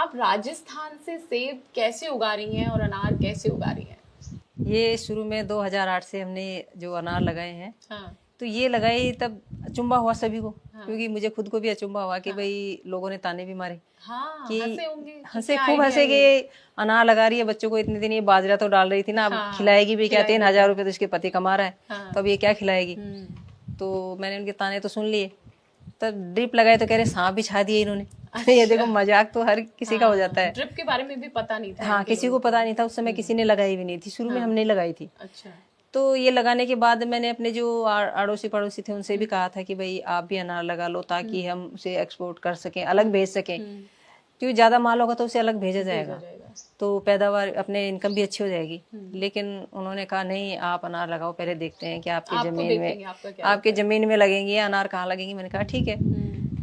आप राजस्थान से सेब कैसे उगा रही हैं और अनार कैसे उगा रही हैं? ये शुरू में 2008 से हमने जो अनार लगाए हैं, हाँ तो ये लगाई तब अचंभा हुआ सभी को, हाँ क्योंकि मुझे खुद को भी अचंभा हुआ कि हाँ भाई लोगों ने ताने भी मारे हाँ, कि हंसे होंगे कि हंसे, क्या खूब आइडिया हंसे है ये। कि अनार लगा रही है बच्चों को, इतने दिन ये बाजरा तो डाल रही थी ना, अब हाँ, खिलाएगी भी क्या, खिलाएगी 3,000 क्या? रुपये तो इसके पति कमा रहा है, हाँ। तो अब ये क्या खिलाएगी। तो मैंने उनके ताने तो सुन लिए, तब ड्रिप लगाए तो कह रहे सांप बिछा दिए इन्होंने। तो ये देखो, अच्छा। मजाक तो हर किसी का हो जाता हाँ, है। ड्रिप के बारे में भी पता नहीं था हाँ, इनके किसी लोगों को पता नहीं था उस समय, किसी ने लगाई भी नहीं थी, शुरू में हाँ। हमने लगाई थी। अच्छा। तो ये लगाने के बाद मैंने अपने जो अड़ोसी पड़ोसी थे उनसे भी कहा था कि भाई आप भी अनार लगा लो, ताकि हम उसे एक्सपोर्ट कर सकें, अलग भेज सकें, क्योंकि ज़्यादा माल होगा तो उसे अलग भेजा जाएगा, तो पैदावार अपने इनकम भी अच्छी हो जाएगी। लेकिन उन्होंने कहा नहीं, आप अनार लगाओ, पहले देखते हैं कि आपकी आपको ज़मीन में, देखेंगे आपका क्या आपके होता है। ज़मीन में लगेंगी या अनार कहाँ लगेंगी। मैंने कहा ठीक है,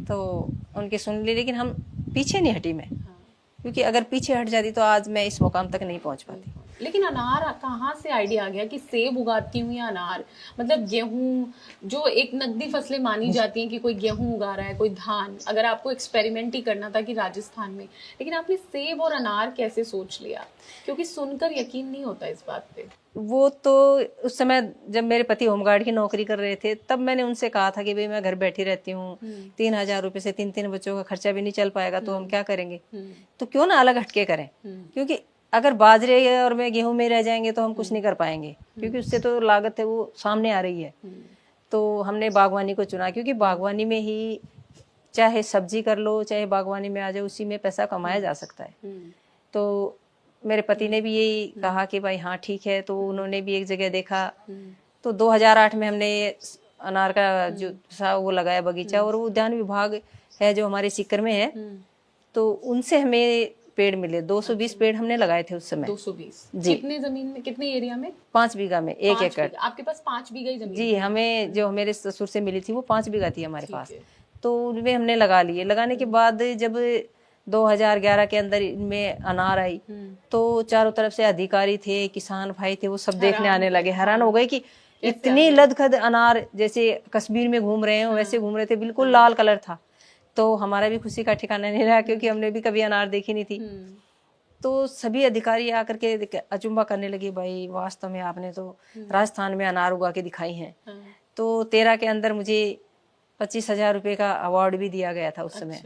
तो उनकी सुन ली, लेकिन हम पीछे नहीं हटी मैं, हाँ। क्योंकि अगर पीछे हट जाती तो आज मैं इस मुकाम तक नहीं पहुंच पाती। लेकिन अनार कहाँ से आइडिया आ गया कि सेब उगाती हूँ या अनार? मतलब गेहूं जो एक नकदी फसलें मानी जाती हैं कि कोई गेहूं उगा रहा है, कोई धान, अगर आपको एक्सपेरिमेंट ही करना था कि राजस्थान में, लेकिन आपने सेब और अनार कैसे सोच लिया? क्योंकि सुनकर यकीन नहीं होता इस बात पे। वो तो उस समय जब मेरे पति होमगार्ड की नौकरी कर रहे थे, तब मैंने उनसे कहा था कि भाई मैं घर बैठी रहती हूँ, 3,000 रुपये से 3 बच्चों का खर्चा भी नहीं चल पाएगा, तो हम क्या करेंगे, तो क्यों ना अलग हटके करें। क्योंकि अगर बाजरे और में गेहूं में रह जाएंगे तो हम कुछ नहीं कर पाएंगे, क्योंकि उससे तो लागत है वो सामने आ रही है। तो हमने बागवानी को चुना, क्योंकि बागवानी में ही चाहे सब्जी कर लो, चाहे बागवानी में आ जाए, उसी में पैसा कमाया जा सकता है। तो मेरे पति ने भी यही कहा कि भाई हाँ ठीक है, तो उन्होंने भी एक जगह देखा, तो 2008 में हमने अनार का जो था वो लगाया बगीचा, और वो उद्यान विभाग है जो हमारे सीकर में है, तो उनसे हमें पेड़ मिले, 220 पेड़ हमने लगाए थे उस समय। 220 जी, कितने जमीन में, कितने एरिया में? 5 बीघा में, 1 एकड़। आपके पास 5 बीघा ही जमीन जी, हमें जो मेरे ससुर से मिली थी वो 5 बीघा थी हमारे पास, है। तो उनमें हमने लगा लिए। लगाने के बाद जब 2011 के अंदर इनमें अनार आई, तो चारों तरफ से अधिकारी थे, किसान भाई थे, वो सब देखने आने लगे, हैरान हो गए कि इतनी लदखद अनार, जैसे कश्मीर में घूम रहे हो वैसे घूम रहे थे, बिल्कुल लाल कलर था। तो हमारा भी खुशी का ठिकाना नहीं रहा, क्योंकि हमने भी कभी अनार देखी नहीं थी। तो सभी अधिकारी आकर के अचंभा करने लगे, भाई वास्तव में आपने तो राजस्थान में अनार उगा के दिखाई हैं। तो 13 के अंदर मुझे 25,000 रुपये का अवार्ड भी दिया गया था उस समय।